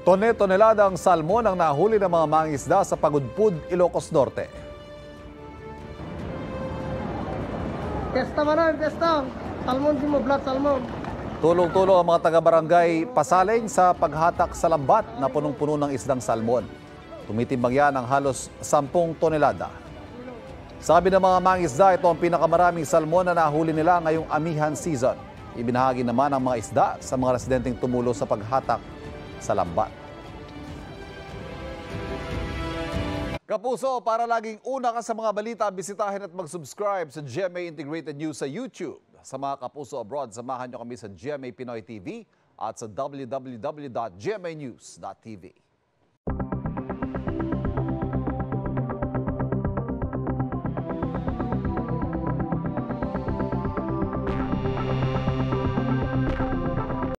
Toneladang salmon ang nahuli ng mga mangingisda sa Pagudpud, Ilocos Norte. Testa manan, testa. Salmon mo, blood salmon. Tulong-tulong ang mga taga-barangay Pasaling sa paghatak sa lambat na punong-puno ng isdang salmon. Tumitimbang yan ng halos 10 tonelada. Sabi ng mga mangingisda, ito ang pinakamaraming salmon na nahuli nila ngayong amihan season. Ibinahagi naman ang mga isda sa mga residenteng tumulo sa paghatak sa lambat. Kapuso, para laging una ka sa mga balita, bisitahin at mag-subscribe sa GMA Integrated News sa YouTube. Sa mga kapuso abroad, samahan nyo kami sa GMA Pinoy TV at sa www.gmanews.tv.